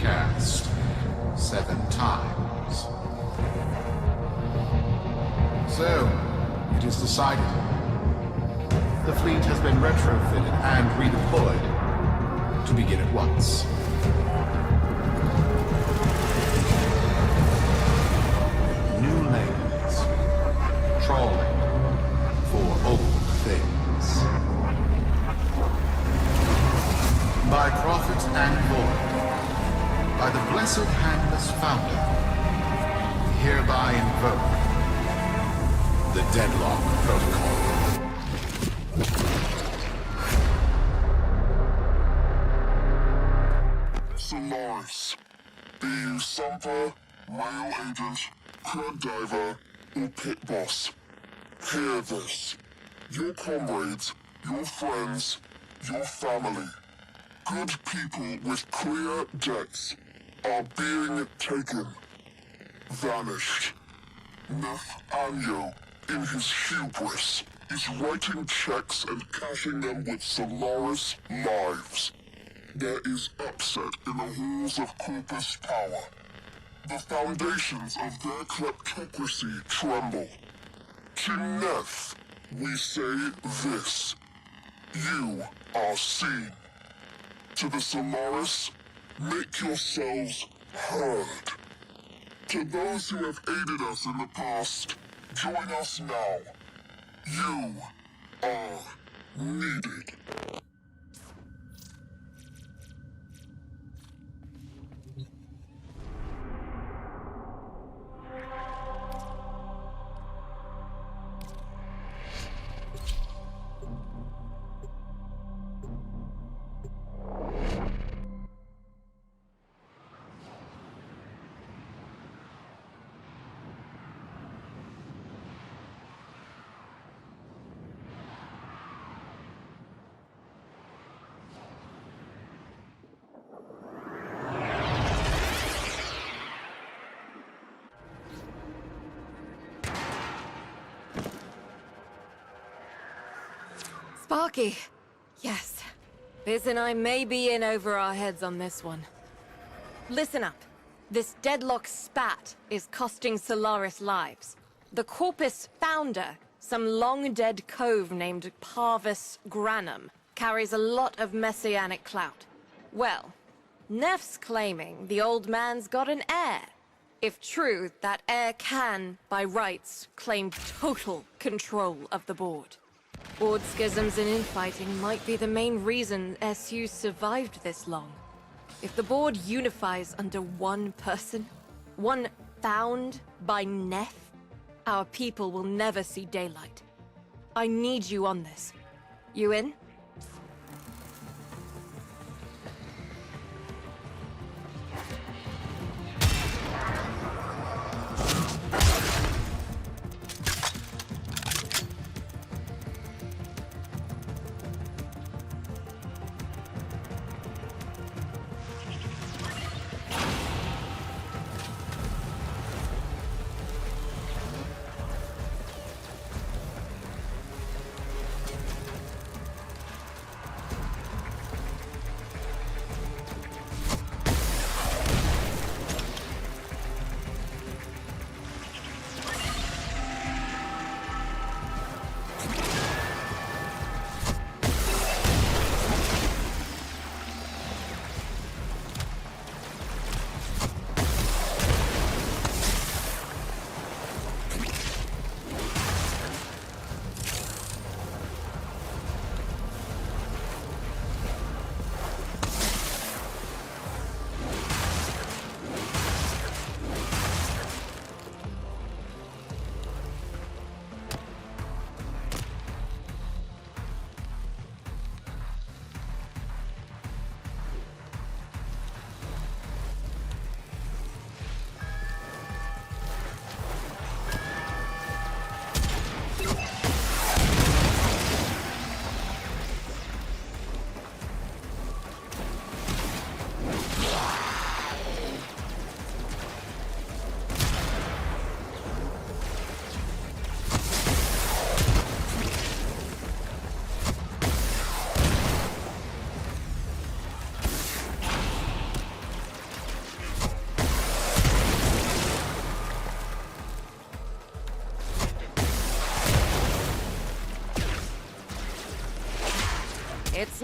cast 7 times. So, it is decided. The fleet has been retrofitted and redeployed to begin at once. New lanes, trawling for old things. By prophet and void, by the blessed handless founder, we hereby invoke the Deadlock Protocol. Solaris. Be you Sumper, mail agent, crud diver, or pit boss. Hear this. Your comrades, your friends, your family, good people with clear debts are being taken. Vanished. Nef Anyo, in his hubris, is writing checks and cashing them with Solaris lives. There is upset in the halls of Corpus power. The foundations of their kleptocracy tremble. To Nef, we say this. You are seen. To the Solaris, make yourselves heard. To those who have aided us in the past, join us now. You are needed. Sparky. Yes. Biz and I may be in over our heads on this one. Listen up. This deadlock spat is costing Solaris lives. The Corpus founder, some long-dead cove named Parvos Granum, carries a lot of messianic clout. Well, Nef's claiming the old man's got an heir. If true, that heir can, by rights, claim total control of the board. Board schisms and infighting might be the main reason SU survived this long. If the board unifies under one person, one found by Nef, our people will never see daylight. I need you on this. You in?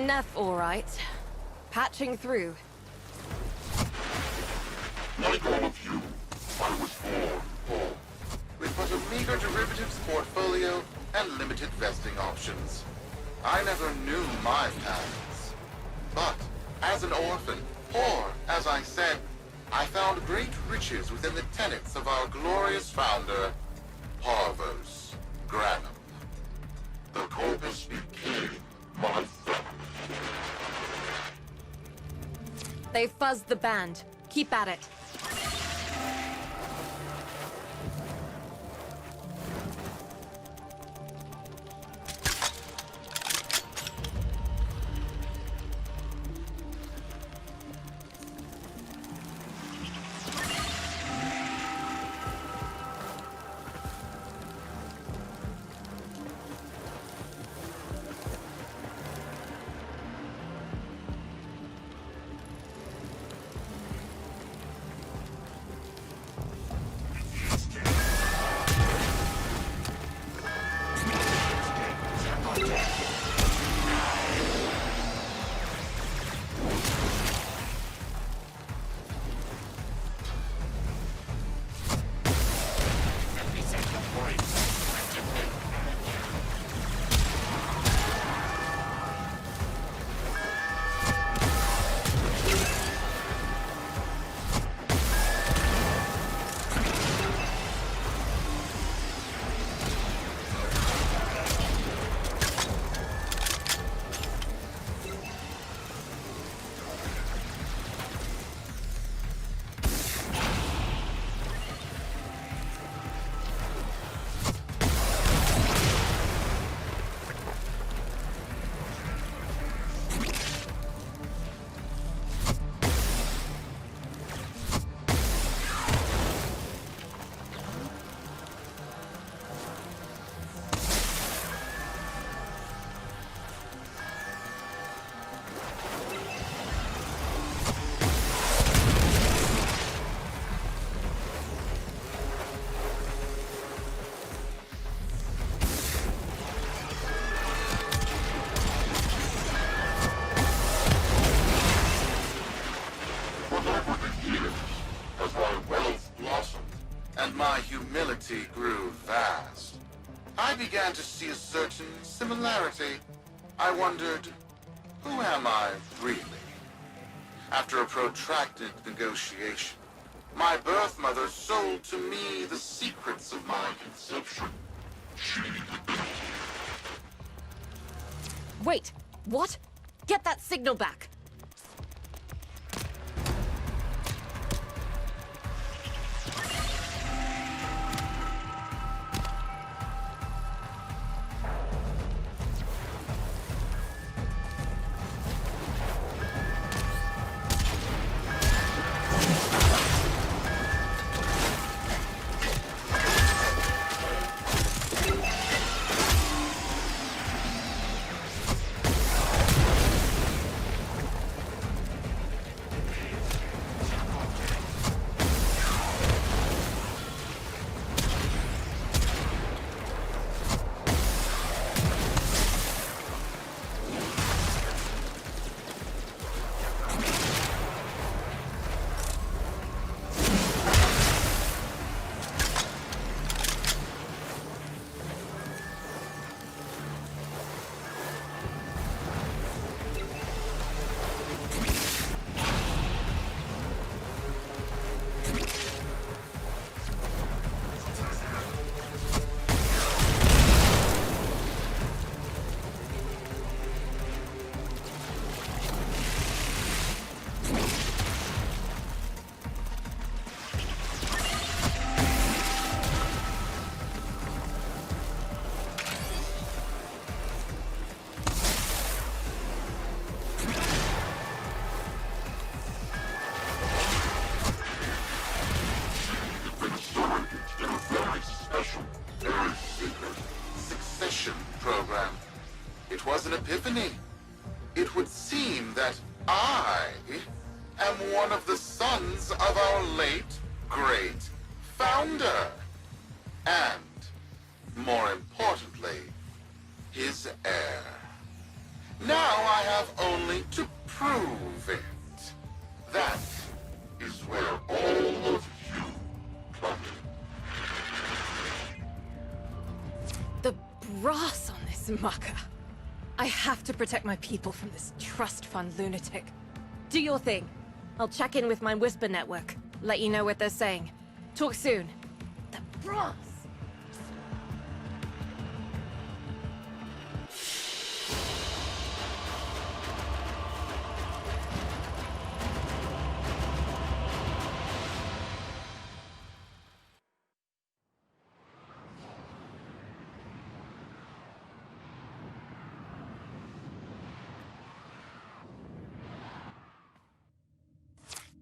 Nef all right. Patching through. Like all of you, I was born poor. With but a meager derivatives portfolio and limited vesting options. I never knew my paths. But, as an orphan, or, as I said, I found great riches within the tenets of our glorious founder, Parvos Granum. The Corpus became my family. They fuzzed the band. Keep at it. My humility grew vast. I began to see a certain similarity. I wondered, who am I really? After a protracted negotiation, my birth mother sold to me the secrets of my conception. Wait, what? Get that signal back. An epiphany. It would seem that I am one of the sons of our late, great founder. And, more importantly, his heir. Now I have only to prove it. That is where all of you come in. The brass on this mucker. I have to protect my people from this trust fund lunatic. Do your thing. I'll check in with my whisper network. Let you know what they're saying. Talk soon. The brass!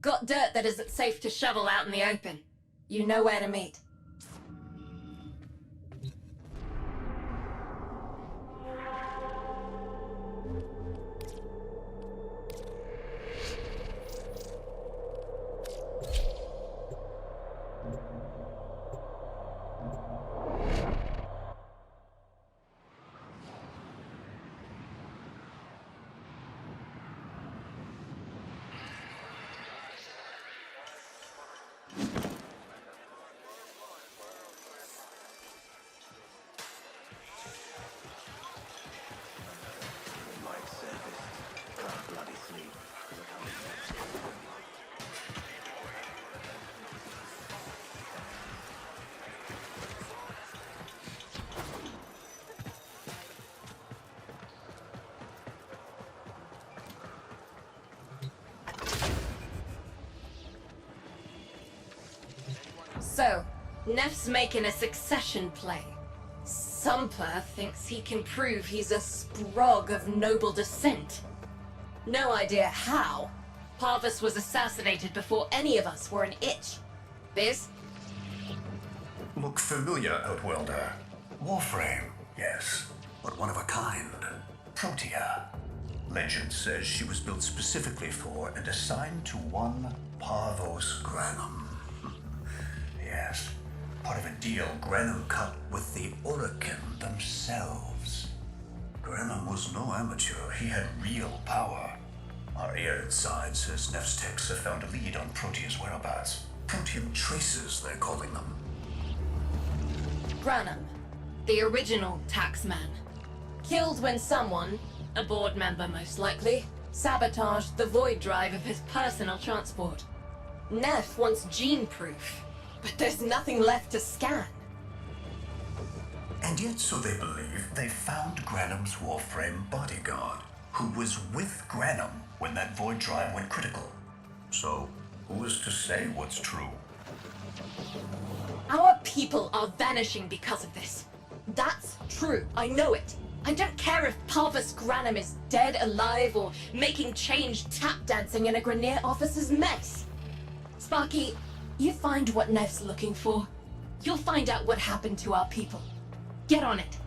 Got dirt that isn't safe to shovel out in the open. You know where to meet. So, Nef's making a succession play. Sumper thinks he can prove he's a sprog of noble descent. No idea how. Parvos was assassinated before any of us were an itch. Biz? Look familiar, Outworlder. Warframe, yes, but one of a kind. Protea. Legend says she was built specifically for and assigned to one Parvos Granum. Yes, part of a deal Granum cut with the Oricon themselves. Granum was no amateur, he had real power. Our ear inside says Nef's techs have found a lead on Protea's whereabouts. Protean traces, they're calling them. Granum, the original taxman. Killed when someone, a board member most likely, sabotaged the void drive of his personal transport. Nef wants gene proof, but there's nothing left to scan. And yet, so they believe, they found Granum's Warframe bodyguard, who was with Granum when that void drive went critical. So, who is to say what's true? Our people are vanishing because of this. That's true, I know it. I don't care if Parvos Granum is dead, alive, or making change tap dancing in a Grenier officer's mess. Sparky, you find what Nef's looking for. You'll find out what happened to our people. Get on it.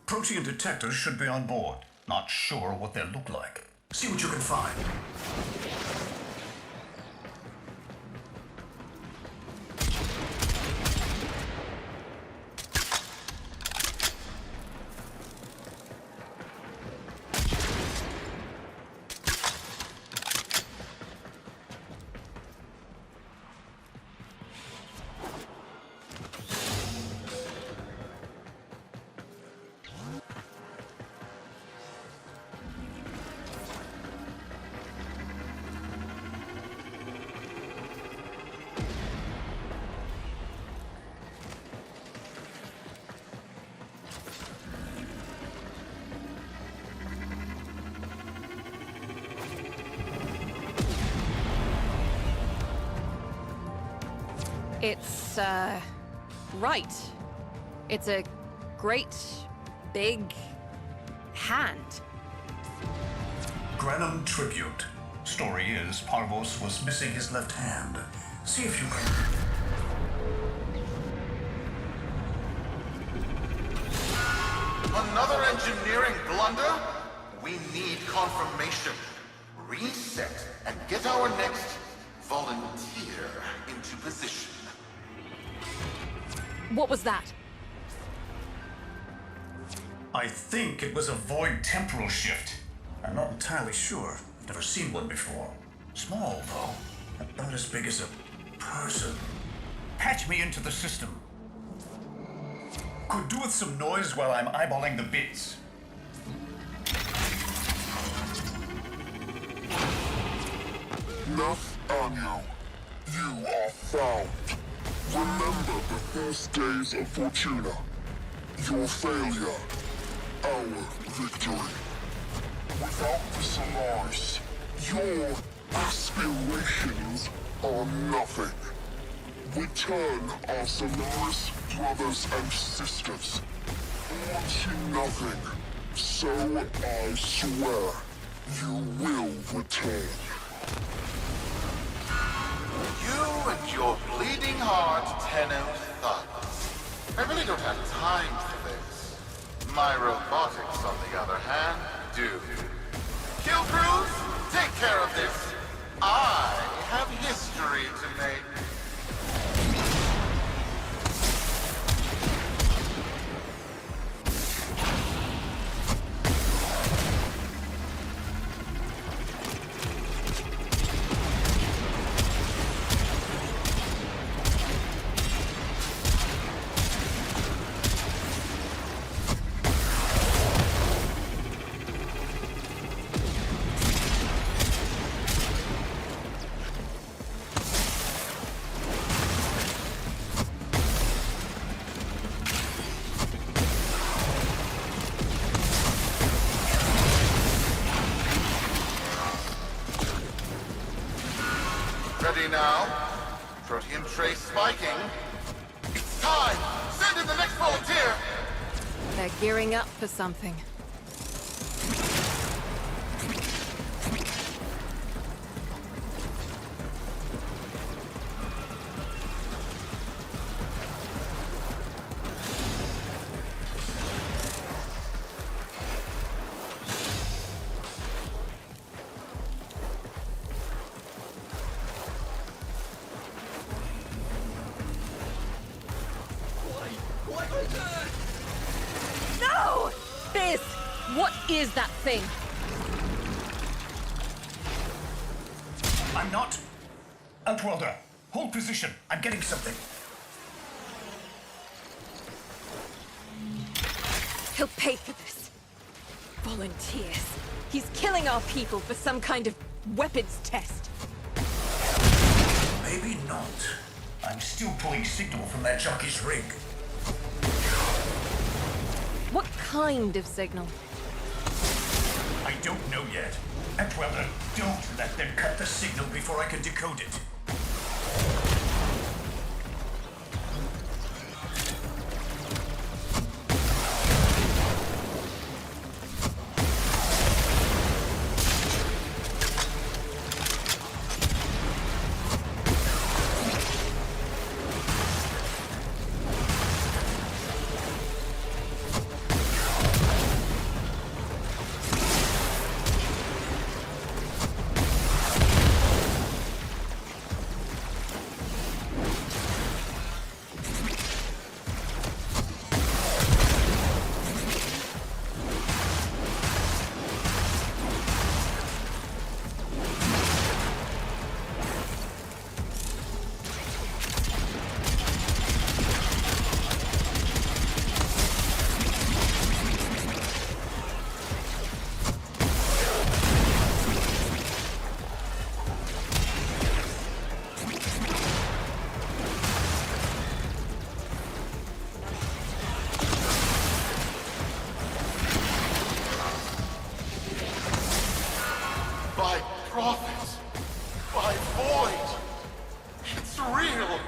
Protean detectors should be on board. Not sure what they look like. See what you can find. It's, right. It's a great, big hand. Granum tribute. Story is, Parvos was missing his left hand. See if you can... Another engineering blunder? We need confirmation. Reset and get our next volunteer into position. What was that? I think it was a void temporal shift. I'm not entirely sure. I've never seen one before. Small, though. About as big as a person. Patch me into the system. Could do with some noise while I'm eyeballing the bits. Nef Anyo, you are found. Remember the first days of Fortuna. Your failure, our victory. Without the Solaris, your aspirations are nothing. Return our Solaris brothers and sisters. Want you nothing, so I swear you will return. You and your bleeding heart, Tenos thugs. I really don't have time for this. My robotics, on the other hand, do. Kill crews, take care of this. I have history to make. Ready now? Protean trace spiking. It's time! Send in the next volunteer! They're gearing up for something. No! Fizz! What is that thing? I'm not. Outworlder, hold position. I'm getting something. He'll pay for this. Volunteers. He's killing our people for some kind of weapons test. Maybe not. I'm still pulling signal from that jockey's rig. What kind of signal? I don't know yet. Outworlder, don't let them cut the signal before I can decode it. By prophets, by void, it's real.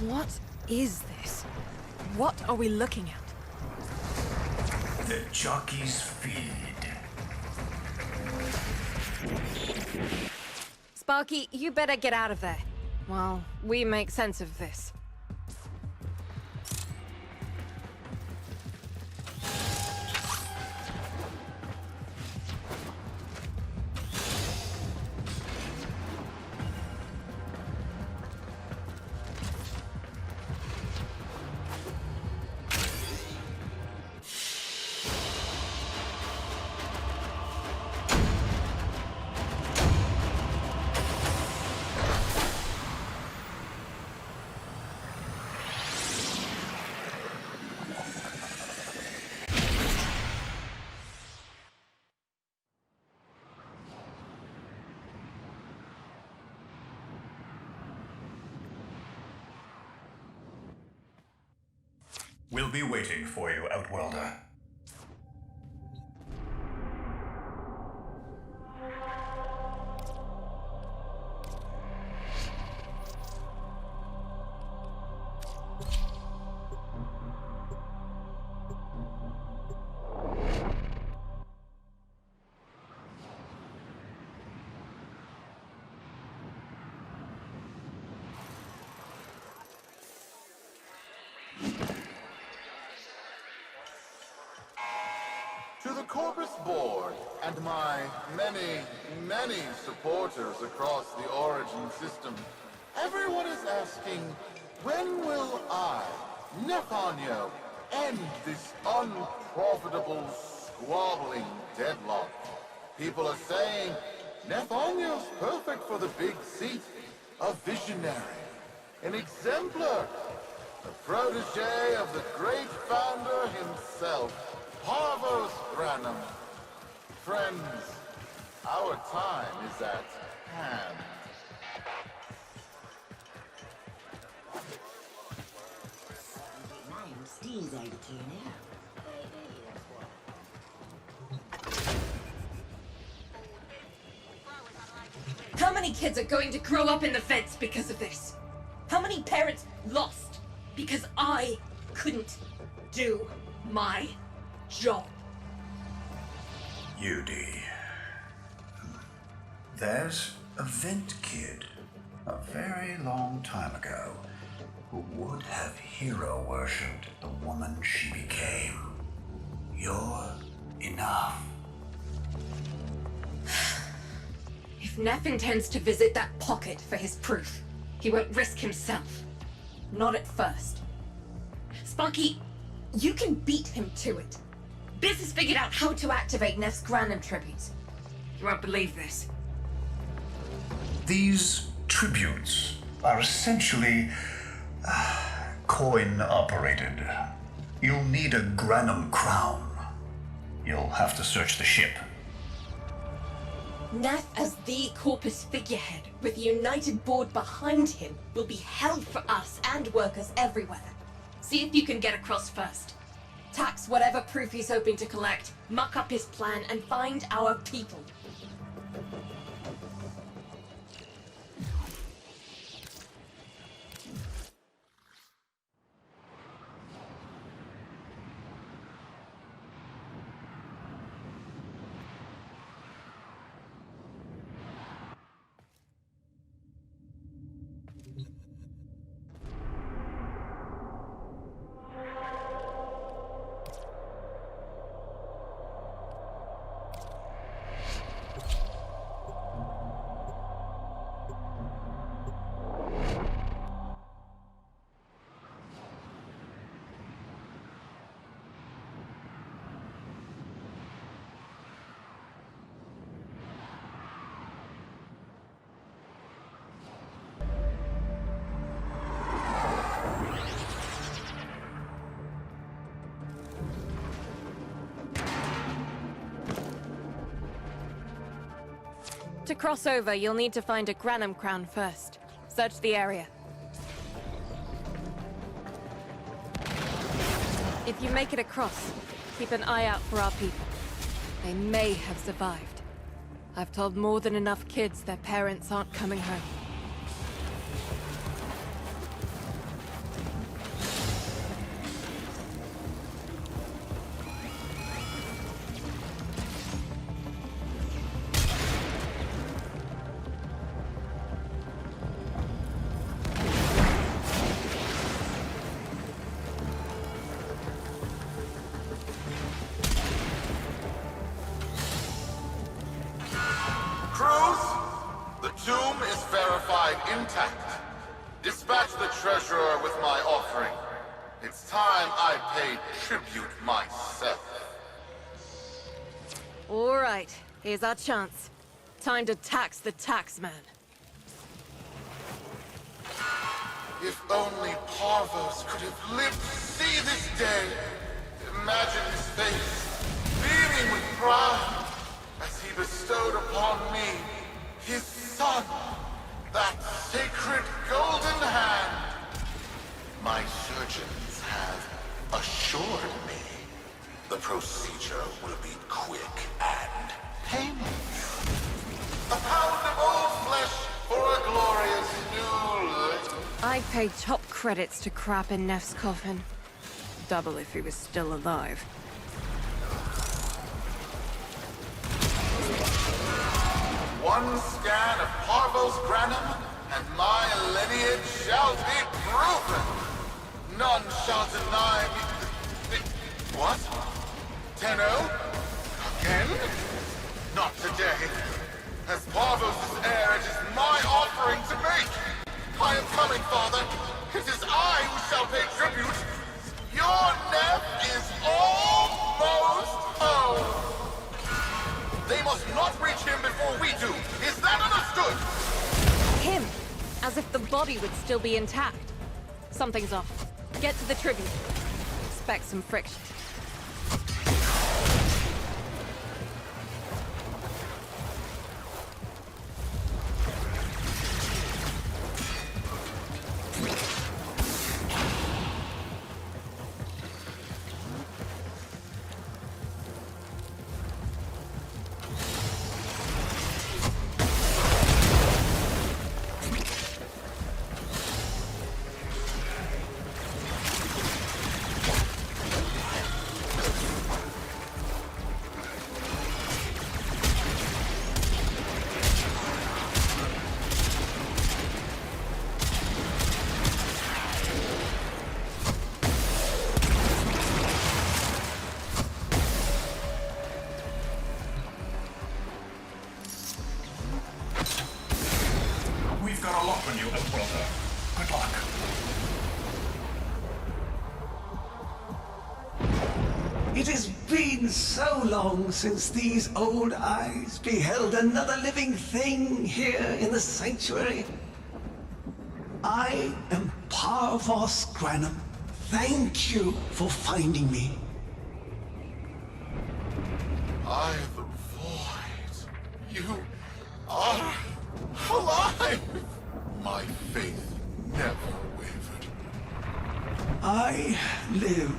What is this? What are we looking at? The jockey's feed. Sparky, you better get out of there. Well, we make sense of this. We'll be waiting for you, Outworlder. To the Corpus Board and my many supporters across the Origin system, everyone is asking, when will I, Nef Anyo, end this unprofitable, squabbling deadlock? People are saying, Nef Anyo's perfect for the big seat, a visionary, an exemplar, a protege of the great founder himself, Parvos Granum. Friends, our time is at hand. How many kids are going to grow up in the feds because of this? How many parents lost because I couldn't do my job? Udi. There's a vent kid, a very long time ago, who would have hero-worshipped the woman she became. You're enough. If Nef intends to visit that pocket for his proof, he won't risk himself. Not at first. Sparky, you can beat him to it. Biz has figured out how to activate Nef's Granum tributes. You won't believe this. These tributes are essentially coin-operated. You'll need a Granum crown. You'll have to search the ship. Nef as the Corpus figurehead, with a united board behind him, will be hell for us and workers everywhere. See if you can get across first. Tax whatever proof he's hoping to collect, muck up his plan, and find our people. To cross over, you'll need to find a Granum crown first. Search the area. If you make it across, keep an eye out for our people. They may have survived. I've told more than enough kids their parents aren't coming home. intact. Dispatch the treasurer with my offering. It's time I paid tribute myself. All right, here's our chance. Time to tax the taxman. If only Parvos could have lived to see this day. Imagine his face, beaming with pride, as he bestowed upon me, his son, that sacred golden hand. My surgeons have assured me the procedure will be quick and painless. A pound of old flesh for a glorious new life. I'd pay top credits to crap in Nef's coffin. Double if he was still alive. One scan of Parvos Granum, and my lineage shall be proven. None shall deny me. What? Tenno? Again? Not today. As Parvos' heir, it is my offering to make. I am coming, Father. It is I who shall pay tribute. Your Nef is almost home. They must not reach him before we do. Is that understood? Him! As if the body would still be intact. Something's off. Get to the tribute. Expect some friction. It has been so long since these old eyes beheld another living thing here in the sanctuary. I am Parvos Granum. Thank you for finding me. I the void. You are alive. My faith never wavered. I live.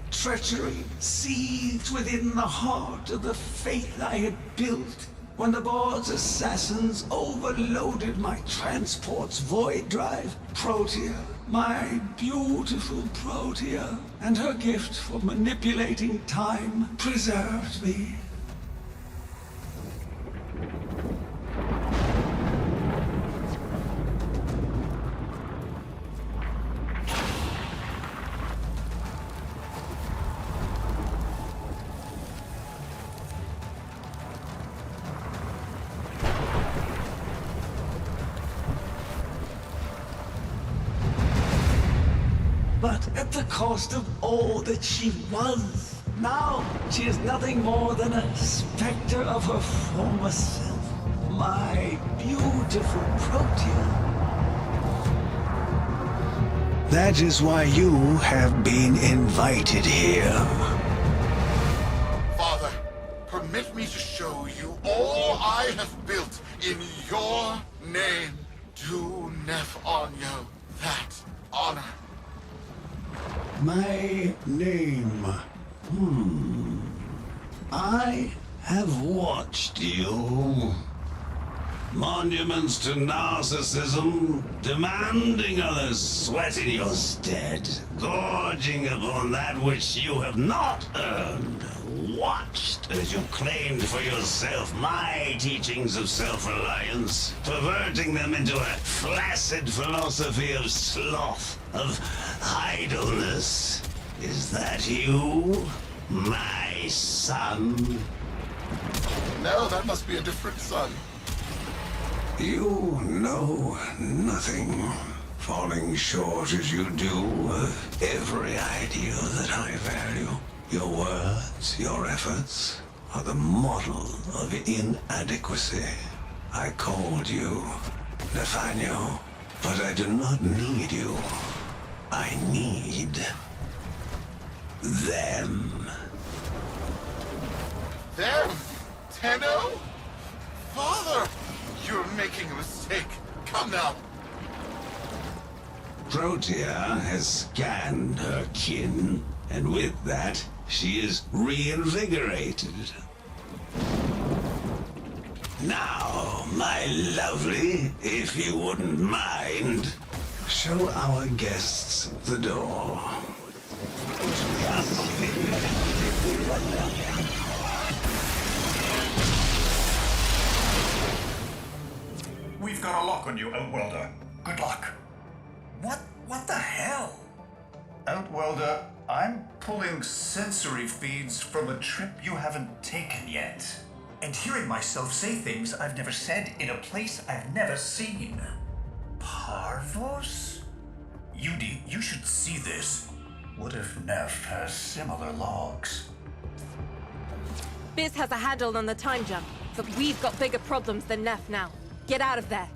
Treachery seethed within the heart of the faith I had built when the board's assassins overloaded my transport's void drive. Protea, my beautiful Protea, and her gift for manipulating time preserved me. But at the cost of all that she was. Now she is nothing more than a specter of her former self. My beautiful Protea. That is why you have been invited here. Father, permit me to show you all I have built in your name. Do Nef Anyo that honor. My name. I have watched you. Monuments to narcissism, demanding others sweat in your stead, gorging upon that which you have not earned. Watched as you claimed for yourself my teachings of self-reliance, perverting them into a flaccid philosophy of sloth, of idleness. Is that you, my son? No, that must be a different son. You know nothing, falling short as you do of every ideal that I value. Your words, your efforts, are the model of inadequacy. I called you Nef Anyo, but I do not need you. I need them. Them? Tenno? Father! You're making a mistake. Come now. Protea has scanned her kin, and with that, she is reinvigorated. Now, my lovely, if you wouldn't mind, show our guests the door. We've got a lock on you, Outworlder. Good luck. What the hell? Outworlder, I'm pulling sensory feeds from a trip you haven't taken yet. And hearing myself say things I've never said in a place I've never seen. Parvos? Udi, you should see this. What if Nef has similar logs? Biz has a handle on the time jump, but we've got bigger problems than Nef now. Get out of there.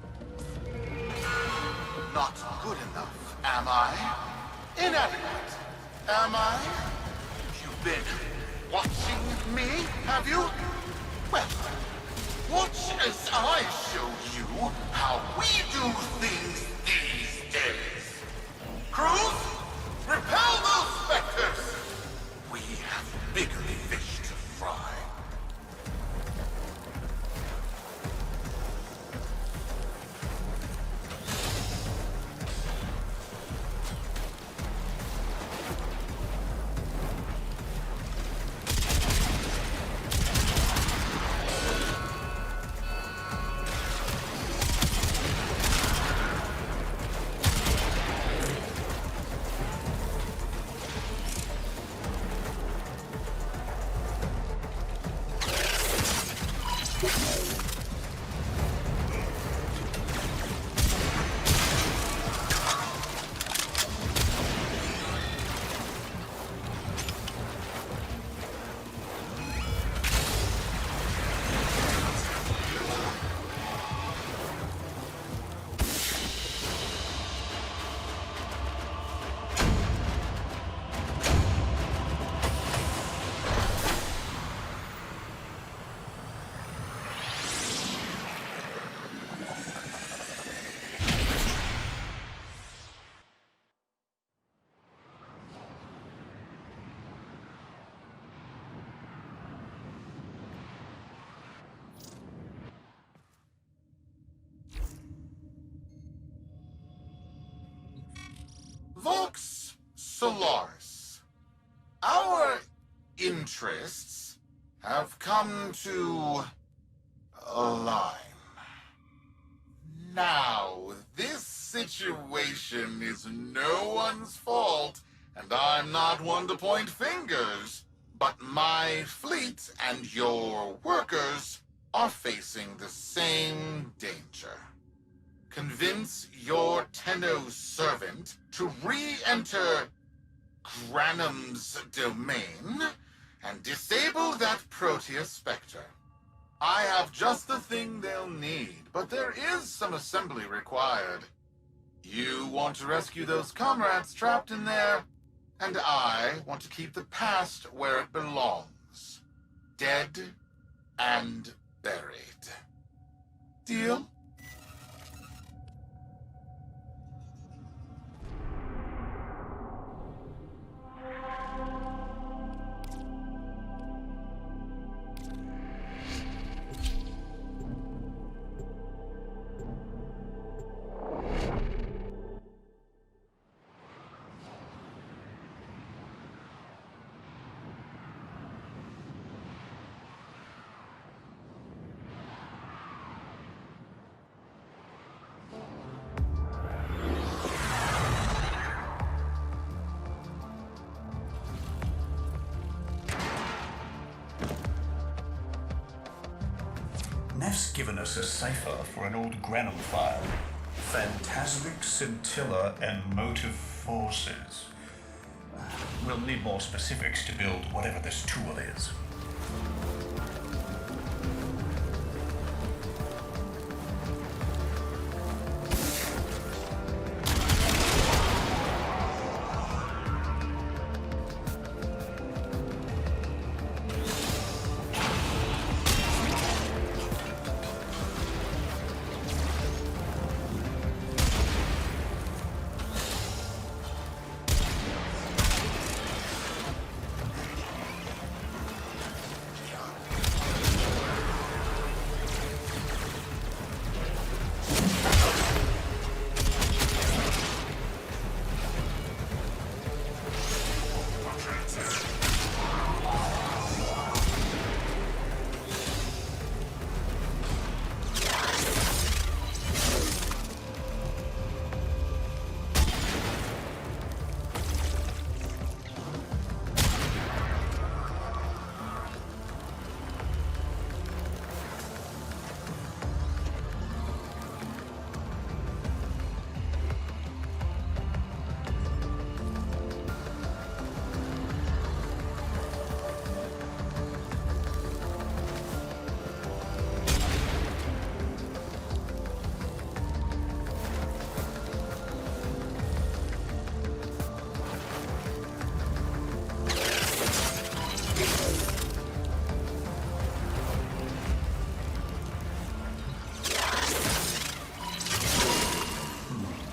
Not good enough, am I? Inadequate, am I? You've been watching me, have you? Well, watch as I show you how we do things these days. Crews, repel those specters! We have bigger fish to fry. Vox Solaris. Our interests have come to align. Now, this situation is no one's fault, and I'm not one to point fingers, but my fleet and your workers are facing the same danger. Convince your Tenno servant to re-enter Granum's domain and disable that Protea Spectre. I have just the thing they'll need, but there is some assembly required. You want to rescue those comrades trapped in there, and I want to keep the past where it belongs. Dead and buried. Deal? us a cipher for an old Granum file. Phantasmic scintilla and motive forces. We'll need more specifics to build whatever this tool is.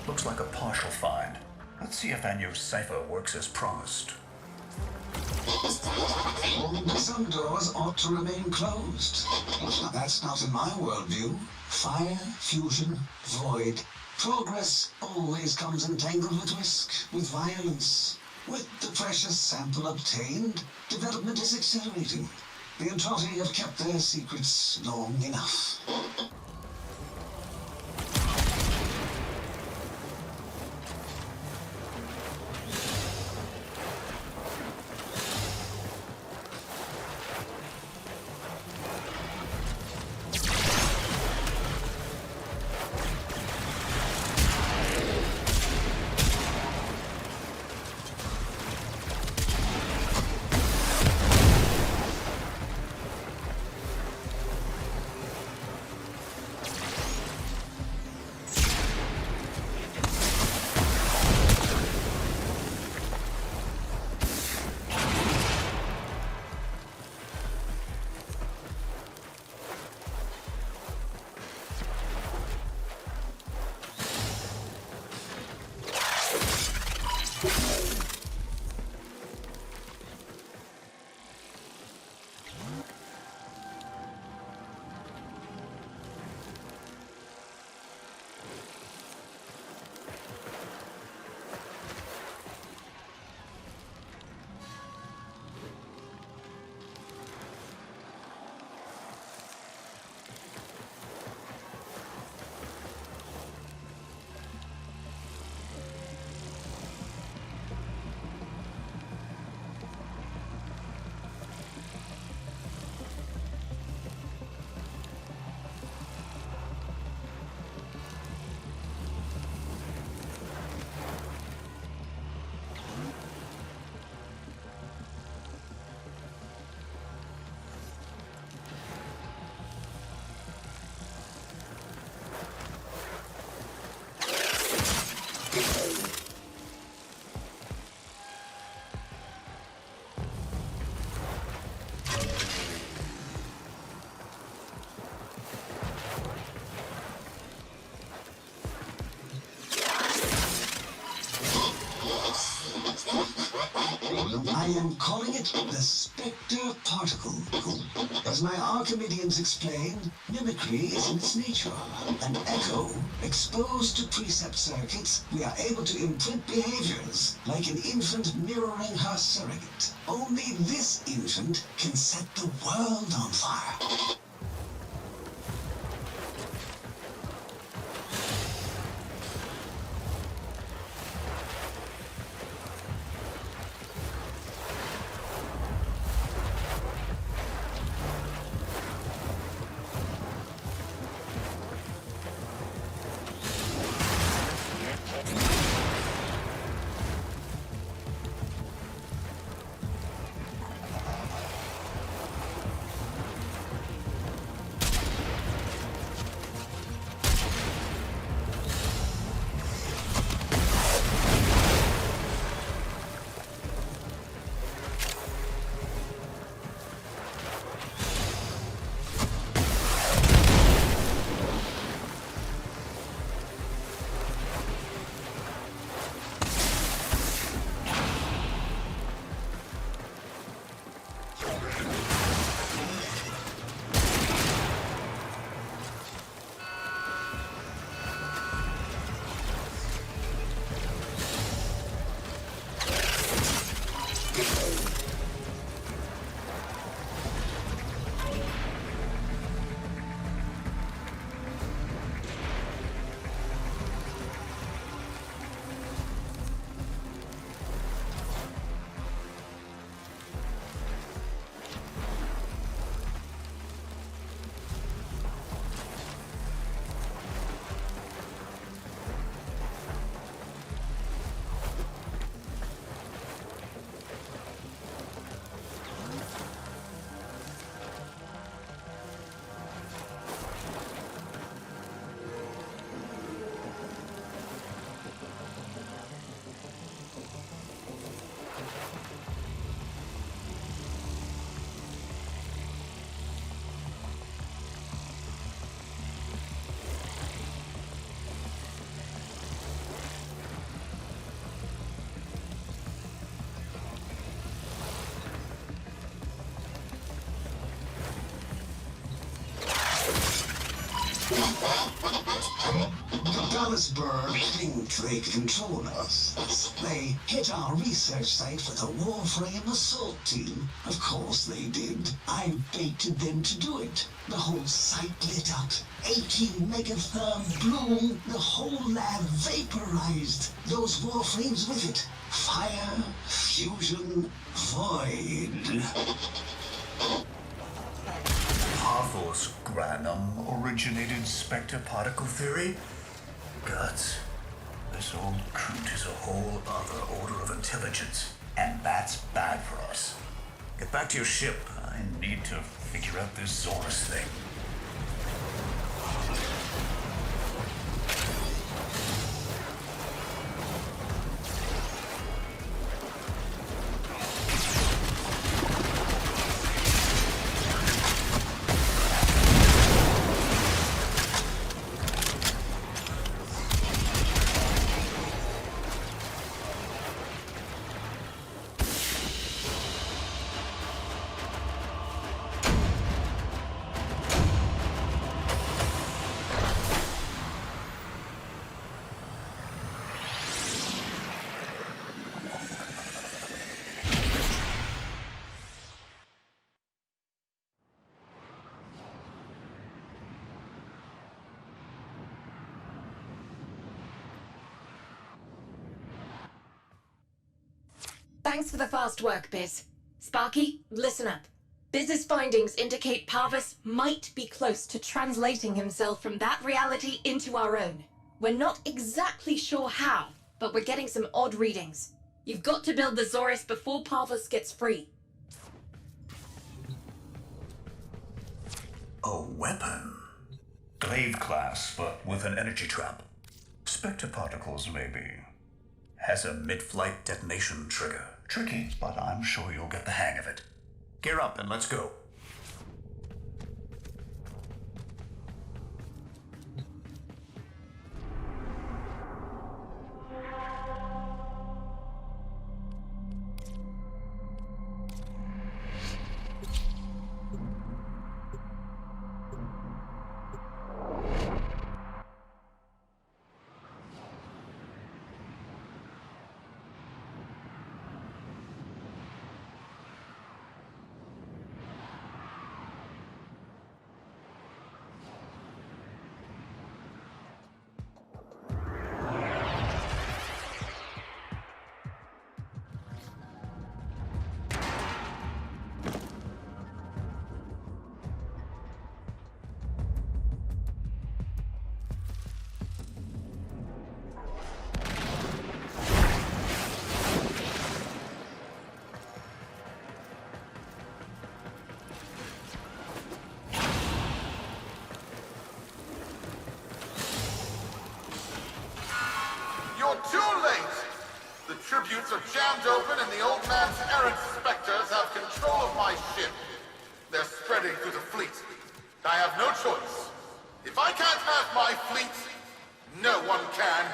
Looks like a partial find. Let's see if Anyo's cipher works as promised. Some doors ought to remain closed. Now, that's not in my worldview. Fire, fusion, void. Progress always comes entangled with risk, with violence. With the precious sample obtained, development is accelerating. The Entrotti have kept their secrets long enough. I am calling it the Spectre Particle. As my Archimedeans explained, mimicry is in its nature. An echo, exposed to precept circuits, we are able to imprint behaviors, like an infant mirroring her surrogate. Only this infant can set the world on fire. Harrisburg think they control us. They hit our research site with a Warframe assault team. Of course they did. I baited them to do it. The whole site lit up. 18 megatherm bloom. The whole lab vaporized. Those Warframes with it. Fire, fusion, void. Parvos Granum originated spectre particle theory? Guts. This old coot is a whole other order of intelligence, and that's bad for us. Get back to your ship. I need to figure out this Zorus thing. Thanks for the fast work, Biz. Sparky, listen up. Biz's findings indicate Parvos might be close to translating himself from that reality into our own. We're not exactly sure how, but we're getting some odd readings. You've got to build the Zorus before Parvos gets free. A weapon? Glaive class, but with an energy trap. Spectre particles, maybe. Has a mid-flight detonation trigger. Tricky, but I'm sure you'll get the hang of it. Gear up and let's go. You're too late! The tributes are jammed open and the old man's errant specters have control of my ship. They're spreading through the fleet. I have no choice. If I can't have my fleet, no one can.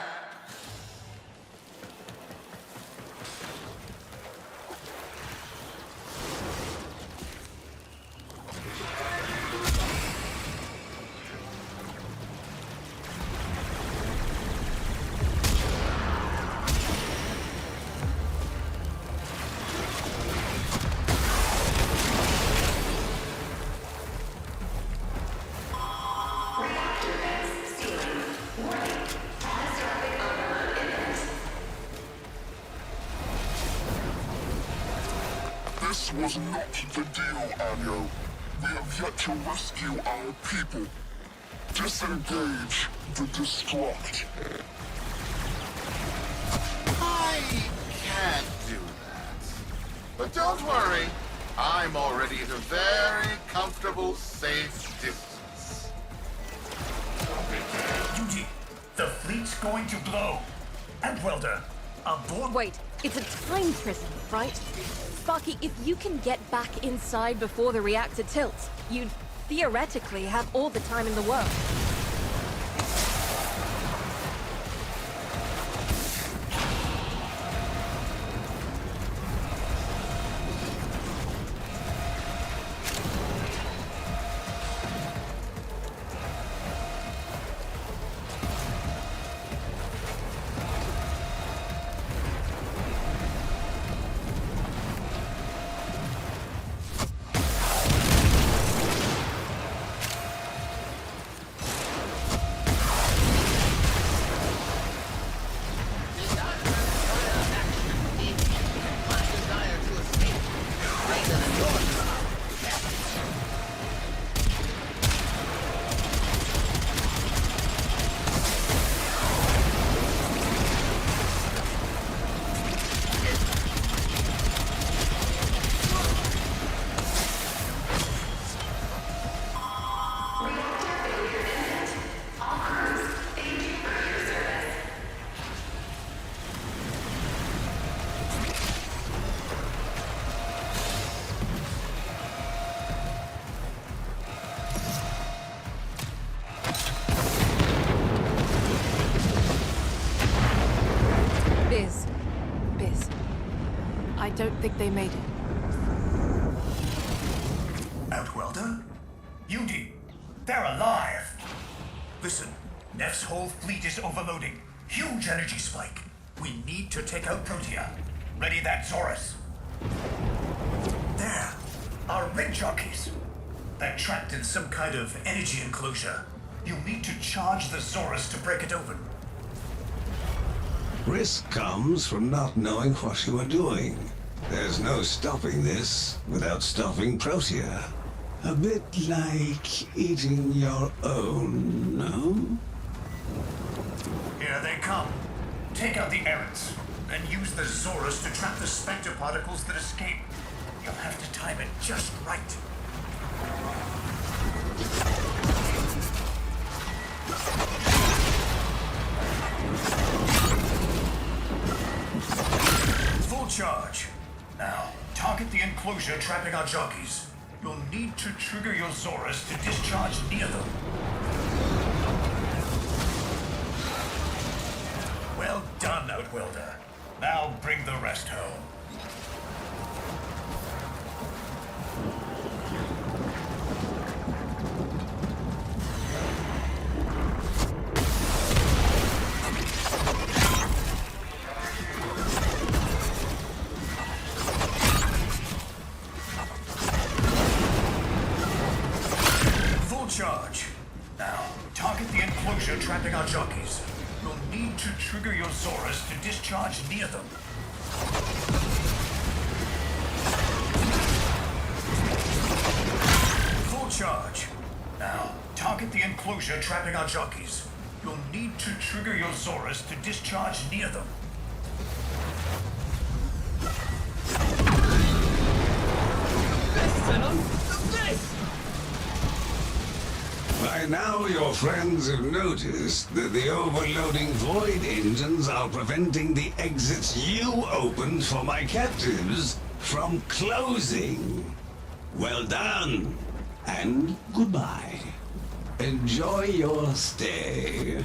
This was not the deal, Anyo. We have yet to rescue our people. Disengage the destruct. I can't do that. But don't worry. I'm already at a very comfortable, safe distance. Duty, the fleet's going to blow. And Welder, aboard. Wait, it's a time prison, right? Sparky, if you can get back inside before the reactor tilts, you'd theoretically have all the time in the world. don't think they made it. Outwelder? Udi, they're alive! Listen, Nef's whole fleet is overloading. Huge energy spike. We need to take out Protea. Ready that, Zorus. There, our rig jockeys. They're trapped in some kind of energy enclosure. You'll need to charge the Zorus to break it open. Risk comes from not knowing what you are doing. There's no stopping this without stopping Protea. A bit like eating your own, no? Here they come. Take out the errants, then use the Zorus to trap the specter particles that escape. You'll have to time it just right. Full charge. Now, target the enclosure trapping our jockeys. You'll need to trigger your Zorus to discharge near them. Well done, Outwelder. Now bring the rest home. Charge. Now, target the enclosure trapping our jockeys. You'll need to trigger your Zorus to discharge near them. Full charge. Now, target the enclosure trapping our jockeys. You'll need to trigger your Zorus to discharge near them. By now, your friends have noticed that the overloading void engines are preventing the exits you opened for my captives from closing. Well done, and goodbye. Enjoy your stay.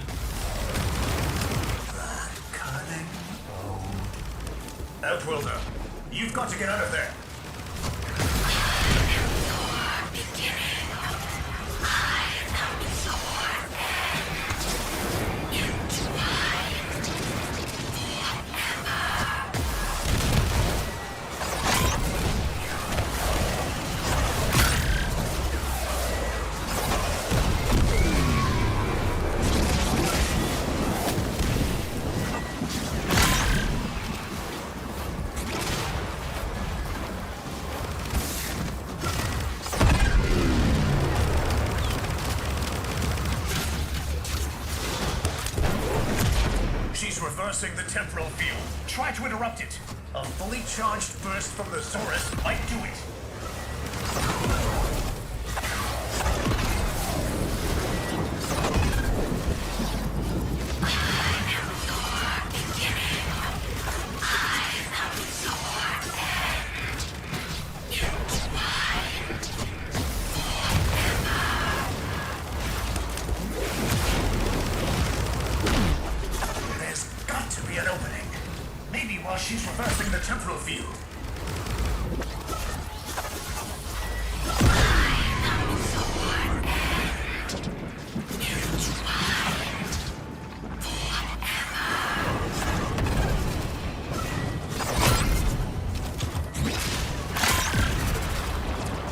Cunning. Outwelder, you've got to get out of there. Reversing the temporal field. Try to interrupt it. A fully charged burst from the Zorus might do it. She's reversing the temporal field.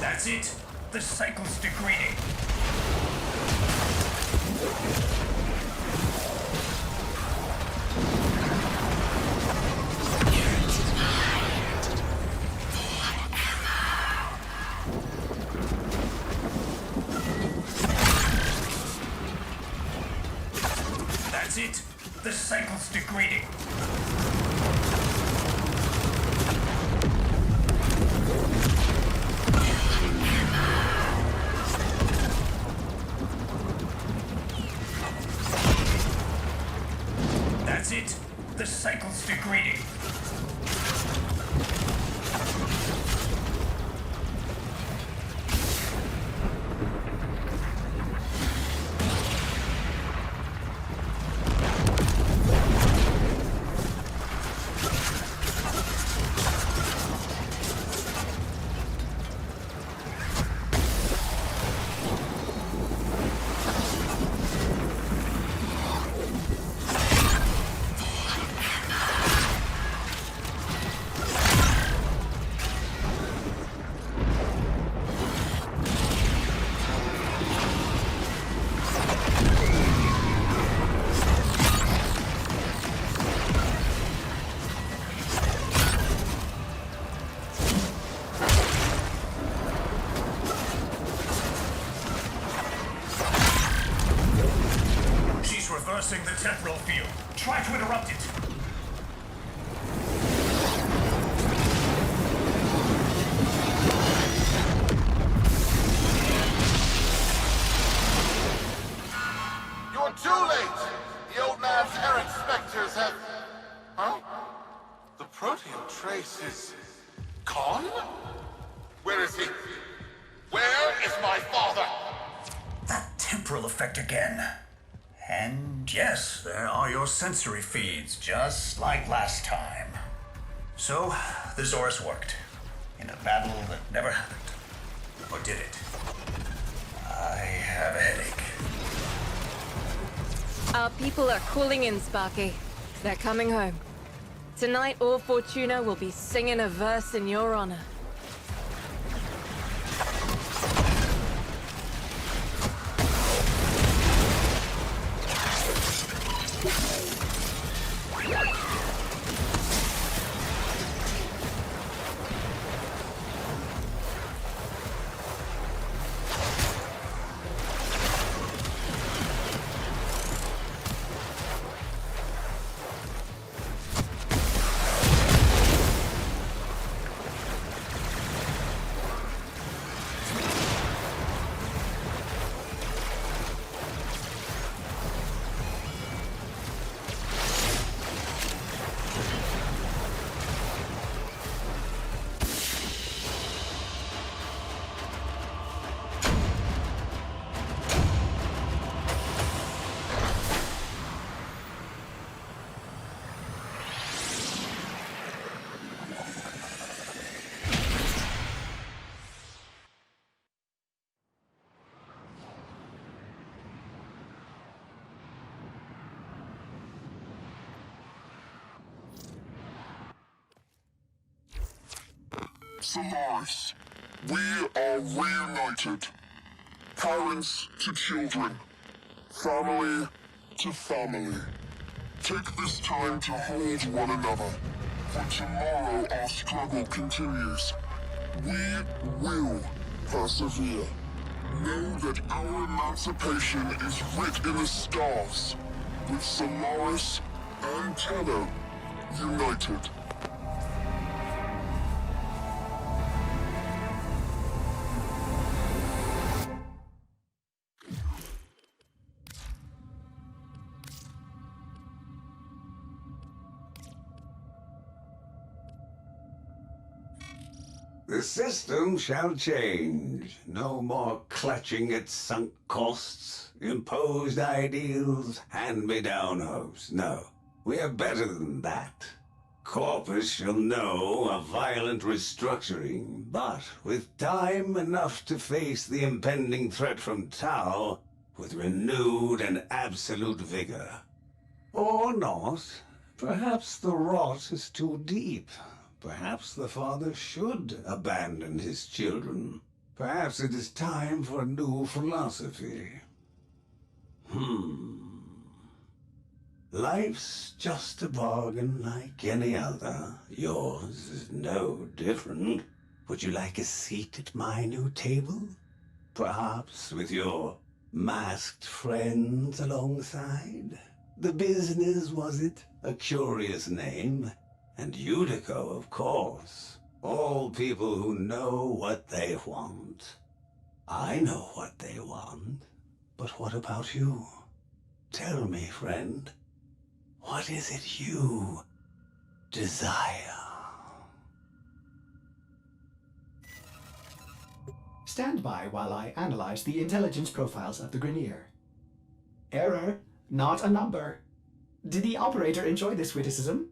That's it. The cycle's degrading. It. The cycle's degrading. That's it. The cycle's degrading. temporal field. Try to interrupt it. You're too late! The old man's errant specters have... Huh? The protean trace is... gone? Where is he? Where is my father? That temporal effect again. And yes, there are your sensory feeds, just like last time. So, the Zorus worked. In a battle that never happened. Or did it? I have a headache. Our people are calling in, Sparky. They're coming home. Tonight, all Fortuna will be singing a verse in your honor. Solaris, we are reunited. Parents to children. Family to family. Take this time to hold one another. For tomorrow our struggle continues. We will persevere. Know that our emancipation is writ in the stars. With Solaris and Tenno united. The system shall change. No more clutching at sunk costs, imposed ideals, hand-me-down hopes. No, we are better than that. Corpus shall know a violent restructuring, but with time enough to face the impending threat from Tau with renewed and absolute vigor. Or not. Perhaps the rot is too deep. Perhaps the father should abandon his children. Perhaps it is time for a new philosophy. Life's just a bargain like any other. Yours is no different. Would you like a seat at my new table? Perhaps with your masked friends alongside? The business, was it? A curious name. And Eudico, of course. All people who know what they want. I know what they want. But what about you? Tell me, friend. What is it you desire? Stand by while I analyze the intelligence profiles of the Grineer. Error, not a number. Did the operator enjoy this witticism?